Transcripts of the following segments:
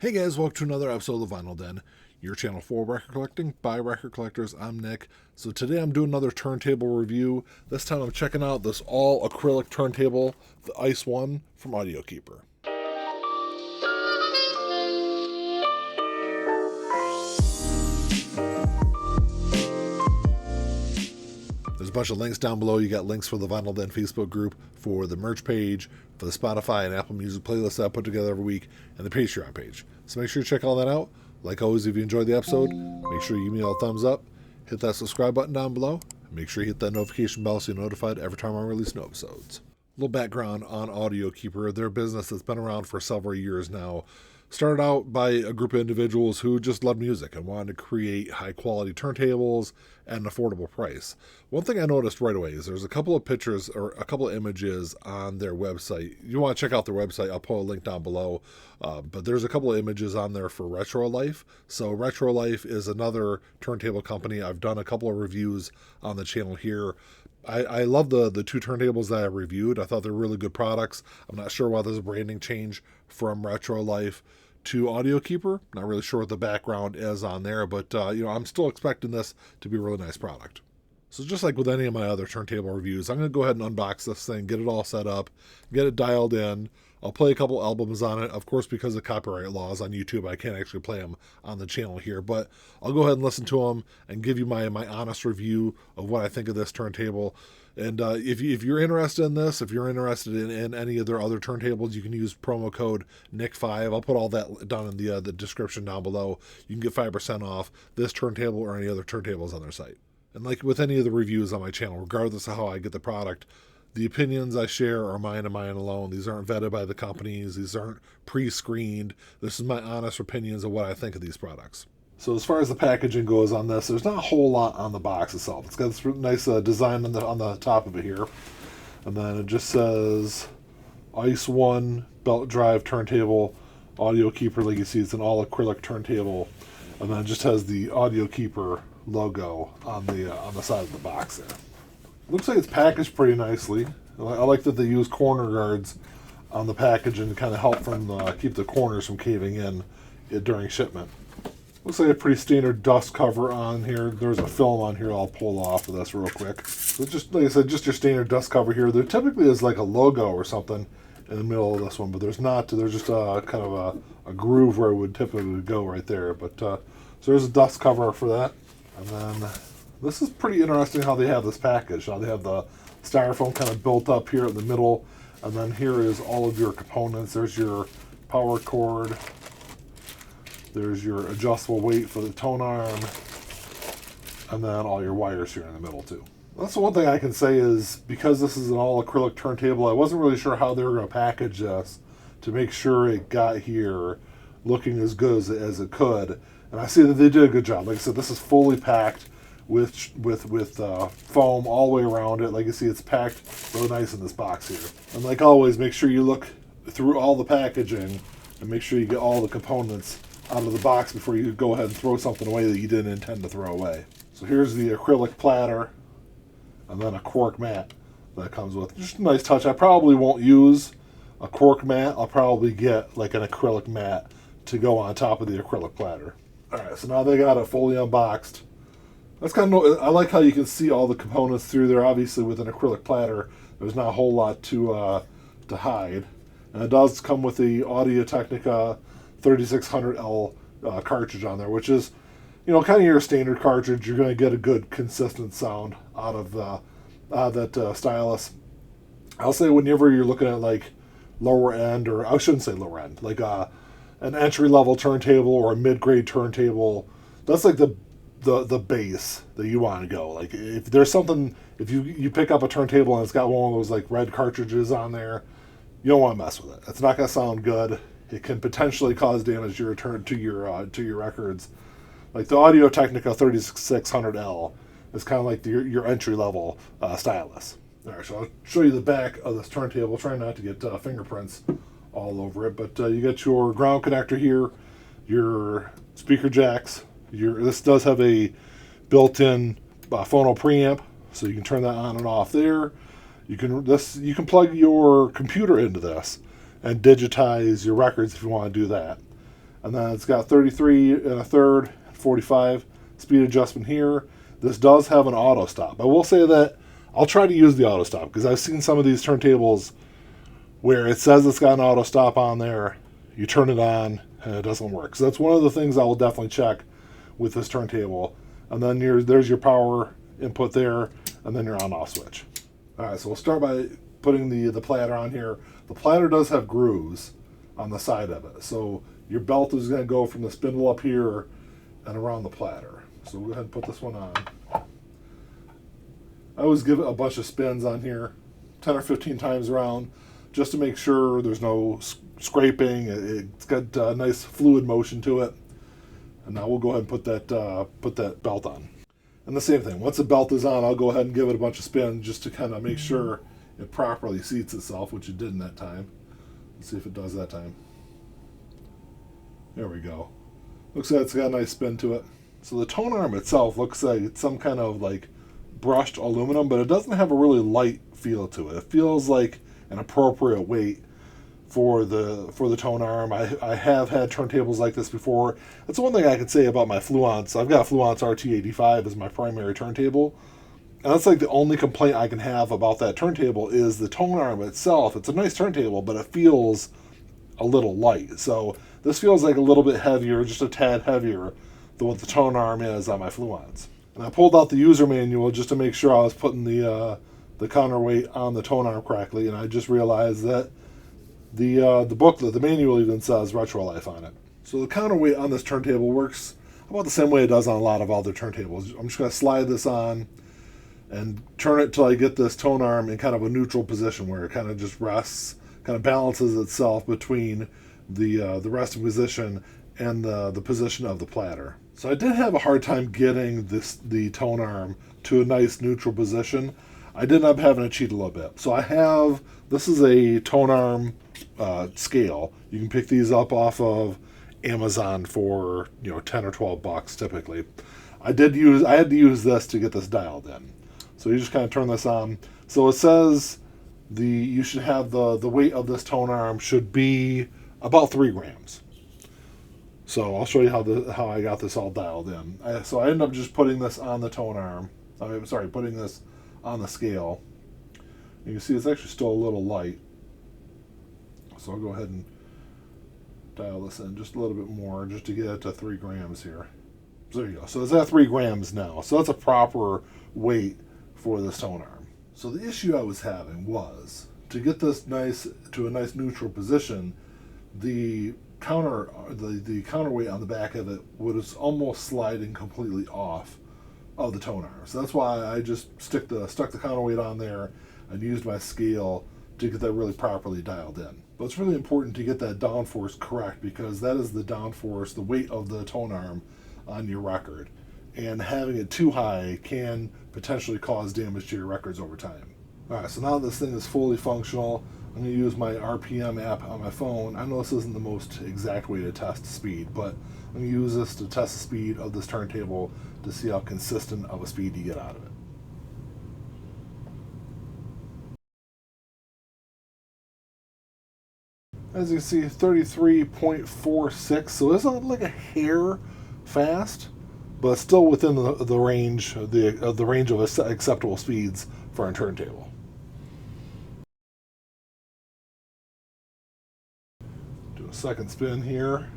Hey guys, welcome to another episode of the Vinyl Den, your channel for record collecting by record collectors. I'm Nick. So today I'm doing another turntable review. This time I'm checking out this all acrylic turntable, the ICE1 from Audiokeeper. There's a bunch of links down below. You got links for the Vinyl Den Facebook group, for the merch page, for the Spotify and Apple Music playlist that I put together every week, and the Patreon page. So make sure you check all that out. Like always, if you enjoyed the episode, make sure you give me a thumbs up, hit that subscribe button down below, and make sure you hit that notification bell so you're notified every time I release new episodes. A little background on Audiokeeper. They're a business that's been around for several years now. Started out by a group of individuals who just loved music and wanted to create high-quality turntables at an affordable price. One thing I noticed right away is there's a couple of pictures or a couple of images on their website. You want to check out their website, I'll put a link down below. But there's a couple of images on there for Retro Life. So Retro Life is another turntable company. I've done a couple of reviews on the channel here. I love the two turntables that I reviewed. I thought they were really good products. I'm not sure why there's a branding change from Retro Life to Audiokeeper. Not really sure what the background is on there, but I'm still expecting this to be a really nice product. So just like with any of my other turntable reviews, I'm going to go ahead and unbox this thing, get it all set up, get it dialed in. I'll play a couple albums on it. Of course, because of copyright laws on YouTube, I can't actually play them on the channel here, but I'll go ahead and listen to them and give you my honest review of what I think of this turntable. And if you're interested in this, if you're interested in any of their other turntables, you can use promo code NICK5. I'll put all that down in the description down below. You can get 5% off this turntable or any other turntables on their site. And like with any of the reviews on my channel, regardless of how I get the product, the opinions I share are mine and mine alone. These aren't vetted by the companies. These aren't pre-screened. This is my honest opinions of what I think of these products. So as far as the packaging goes on this, there's not a whole lot on the box itself. It's got this nice design on the top of it here. And then it just says ICE1 belt drive turntable, Audiokeeper. Like you see, it's an all acrylic turntable. And then it just has the Audiokeeper logo on the side of the box there. Looks like it's packaged pretty nicely. I like that they use corner guards on the packaging to kind of help keep the corners from caving in during shipment. Looks like a pretty standard dust cover on here. There's a film on here I'll pull off of this real quick. So just like I said, just your standard dust cover here. There typically is like a logo or something in the middle of this one, but there's not. There's just kind of a groove where it would typically go right there. But so there's a dust cover for that. And then this is pretty interesting how they have this package. Now they have the styrofoam kind of built up here in the middle, and then here is all of your components. There's your power cord. There's your adjustable weight for the tone arm, and then all your wires here in the middle too. That's the one thing I can say is, because this is an all acrylic turntable, I wasn't really sure how they were going to package this to make sure it got here looking as good as it could. And I see that they did a good job. Like I said, this is fully packed with foam all the way around it. Like you see, it's packed really nice in this box here. And like always, make sure you look through all the packaging and make sure you get all the components out of the box before you go ahead and throw something away that you didn't intend to throw away. So here's the acrylic platter, and then a cork mat that comes with. Just a nice touch. I probably won't use a cork mat. I'll probably get like an acrylic mat to go on top of the acrylic platter. Alright, so now they got it fully unboxed. That's kind of, I like how you can see all the components through there. Obviously with an acrylic platter, there's not a whole lot to hide. And it does come with the Audio-Technica 3600L cartridge on there, which is, kind of your standard cartridge. You're going to get a good consistent sound out of that stylus. I'll say whenever you're looking at like lower end, or I shouldn't say lower end, like an entry level turntable or a mid-grade turntable, that's like the base that you want to go. Like if there's something, if you pick up a turntable and it's got one of those like red cartridges on there, you don't want to mess with it. It's not going to sound good. It can potentially cause damage to your records. Like the Audio-Technica 3600L is kind of like your entry level stylus. All right, so I'll show you the back of this turntable. Try not to get fingerprints all over it, but you got your ground connector here, your speaker jacks. This does have a built-in phono preamp, so you can turn that on and off there. You can plug your computer into this and digitize your records if you want to do that. And then it's got 33 and a third, 45 speed adjustment here. This does have an auto stop. I will say that I'll try to use the auto stop because I've seen some of these turntables where it says it's got an auto stop on there. You turn it on and it doesn't work. So that's one of the things I will definitely check with this turntable. And then there's your power input there, and then your on-off switch. All right, so we'll start by putting the platter on here. The platter does have grooves on the side of it. So your belt is going to go from the spindle up here and around the platter. So we'll go ahead and put this one on. I always give it a bunch of spins on here, 10 or 15 times around, just to make sure there's no scraping. It's got a nice fluid motion to it. And now we'll go ahead and put that belt on. And the same thing, once the belt is on, I'll go ahead and give it a bunch of spins just to kind of make sure it properly seats itself, which it didn't that time. Let's see if it does that time. There we go. Looks like it's got a nice spin to it. So the tone arm itself looks like it's some kind of like brushed aluminum, but it doesn't have a really light feel to it. It feels like an appropriate weight for the tone arm. I have had turntables like this before. That's one thing I can say about my Fluence. I've got a Fluence RT85 as my primary turntable. And that's like the only complaint I can have about that turntable is the tone arm itself. It's a nice turntable, but it feels a little light. So this feels like a little bit heavier, just a tad heavier than what the tone arm is on my Fluence. And I pulled out the user manual just to make sure I was putting the counterweight on the tone arm correctly, and I just realized that the booklet, the manual even says retro life on it. So the counterweight on this turntable works about the same way it does on a lot of other turntables. I'm just going to slide this on and turn it till I get this tone arm in kind of a neutral position where it kind of just rests, kind of balances itself between the resting position and the position of the platter. So I did have a hard time getting the tone arm to a nice neutral position. I did end up having to cheat a little bit. So this is a tone arm scale. You can pick these up off of Amazon for 10 or 12 bucks typically. I had to use this to get this dialed in. So you just kind of turn this on. So it says you should have the weight of this tone arm should be about 3 grams. So I'll show you how I got this all dialed in. So I ended up just putting this on the tone arm. Putting this on the scale. You can see it's actually still a little light. So I'll go ahead and dial this in just a little bit more just to get it to 3 grams here. So there you go. So it's at 3 grams now. So that's a proper weight for this tone arm. So the issue I was having was to get this to a nice neutral position, the counterweight on the back of it was almost sliding completely off of the tone arm. So that's why I just stuck the counterweight on there and used my scale to get that really properly dialed in. But it's really important to get that downforce correct because that is the downforce, the weight of the tone arm on your record. And having it too high can potentially cause damage to your records over time. Alright, so now this thing is fully functional. I'm going to use my RPM app on my phone. I know this isn't the most exact way to test speed, but I'm going to use this to test the speed of this turntable to see how consistent of a speed you get out of it. As you can see, 33.46, so it's not like a hair fast, but still within the range of the range of acceptable speeds for a turntable. Do a second spin here.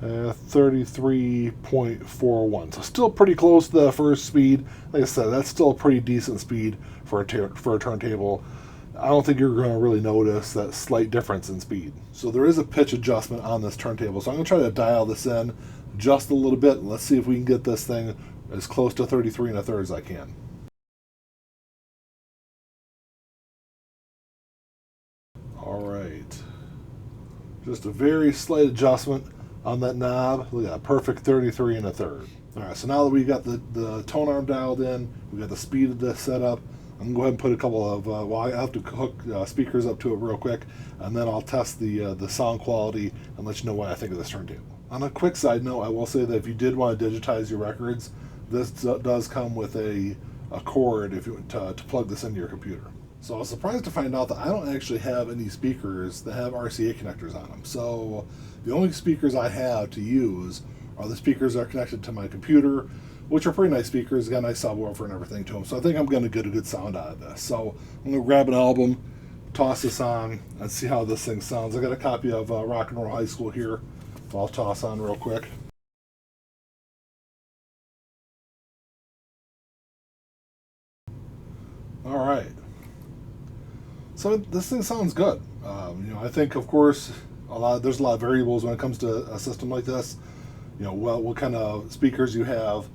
33.41, so still pretty close to the first speed. Like I said, that's still a pretty decent speed for a turntable. I don't think you're going to really notice that slight difference in speed. So there is a pitch adjustment on this turntable, so I'm going to try to dial this in just a little bit. Let's see if we can get this thing as close to 33 1/3 as I can. All right, just a very slight adjustment on that knob. Look at that, perfect 33 1/3. All right, so now that we got the tone arm dialed in, we got the speed of this set up, I'm going to go ahead and put a couple of, I have to hook speakers up to it real quick, and then I'll test the sound quality and let you know what I think of this turntable. On a quick side note, I will say that if you did want to digitize your records, this does come with a cord if you to plug this into your computer. So I was surprised to find out that I don't actually have any speakers that have RCA connectors on them. So The only speakers I have to use are the speakers that are connected to my computer, which are pretty nice speakers, got a nice subwoofer and everything to them. So I think I'm going to get a good sound out of this. So I'm going to grab an album, toss this on, and see how this thing sounds. I got a copy of Rock and Roll High School here. I'll toss on real quick. All right. So this thing sounds good. I think, of course, there's a lot of variables when it comes to a system like this. What kind of speakers you have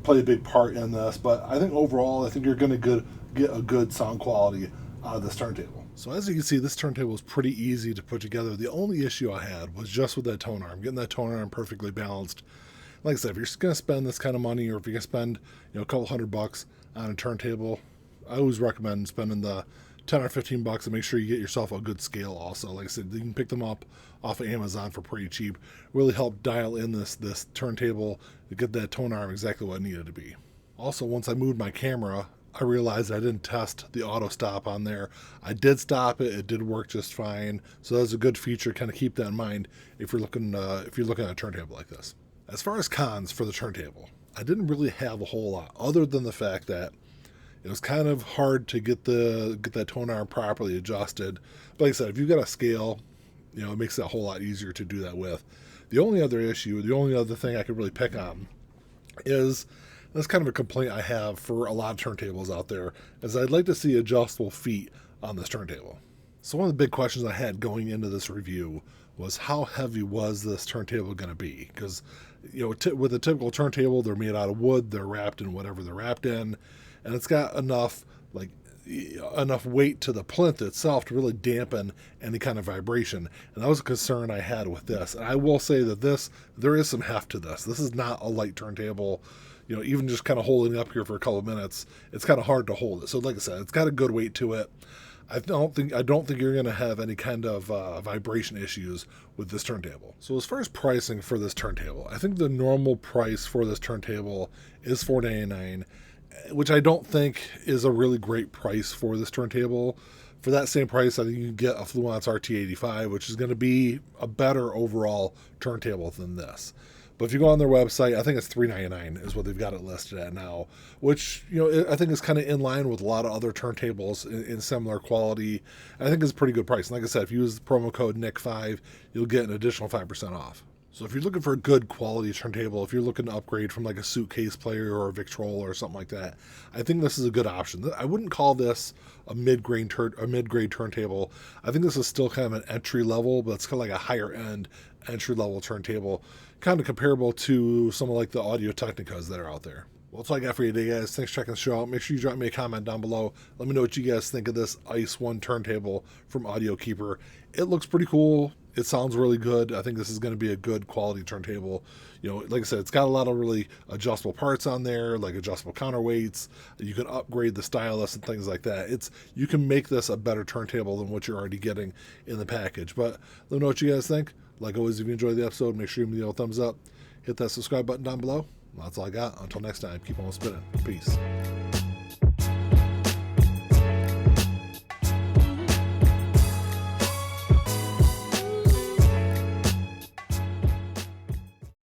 play a big part in this. But I think overall, I think you're going to get a good sound quality out of this turntable. So as you can see, this turntable is pretty easy to put together. The only issue I had was just with that tone arm, getting that tone arm perfectly balanced. Like I said, if you're going to spend this kind of money, or if you're going to spend a couple $100 on a turntable, I always recommend spending the 10 or 15 bucks and make sure you get yourself a good scale also. Like I said, you can pick them up off of Amazon for pretty cheap. Really help dial in this turntable to get that tone arm exactly what it needed to be. Also, once I moved my camera, I realized I didn't test the auto stop on there. I did stop it. It did work just fine. So that's a good feature. Kind of keep that in mind if you're looking at a turntable like this. As far as cons for the turntable, I didn't really have a whole lot other than the fact that it was kind of hard to get that tone arm properly adjusted. But like I said, if you've got a scale, it makes it a whole lot easier to do that with. The only other thing I could really pick on is, that's kind of a complaint I have for a lot of turntables out there, is I'd like to see adjustable feet on this turntable. So one of the big questions I had going into this review was, how heavy was this turntable going to be? Because with a typical turntable, they're made out of wood, they're wrapped in whatever they're wrapped in, and it's got enough weight to the plinth itself to really dampen any kind of vibration. And that was a concern I had with this. And I will say that there is some heft to this. This is not a light turntable. Even just kind of holding it up here for a couple of minutes, it's kind of hard to hold it. So like I said, it's got a good weight to it. I don't think you're going to have any kind of vibration issues with this turntable. So as far as pricing for this turntable, I think the normal price for this turntable is $4.99, which I don't think is a really great price for this turntable. For that same price, I think you can get a Fluence RT85, which is going to be a better overall turntable than this. But if you go on their website, I think it's $3.99 is what they've got it listed at now, which I think is kind of in line with a lot of other turntables in similar quality. I think it's a pretty good price. And like I said, if you use the promo code NICK5, you'll get an additional 5% off. So if you're looking for a good quality turntable, if you're looking to upgrade from like a suitcase player or a Victrola or something like that, I think this is a good option. I wouldn't call this a mid-grade turntable. I think this is still kind of an entry level, but it's kind of like a higher end entry level turntable, kind of comparable to some of like the Audio Technicas that are out there. Well, that's all I got for you today, guys. Thanks for checking the show out. Make sure you drop me a comment down below. Let me know what you guys think of this ICE1 turntable from Audiokeeper. It looks pretty cool. It sounds really good. I think this is going to be a good quality turntable. Like I said, it's got a lot of really adjustable parts on there, like adjustable counterweights. You can upgrade the stylus and things like that. You can make this a better turntable than what you're already getting in the package. But let me know what you guys think. Like always, if you enjoyed the episode, make sure you give me the old thumbs up. Hit that subscribe button down below. That's all I got. Until next time, keep on spinning. Peace.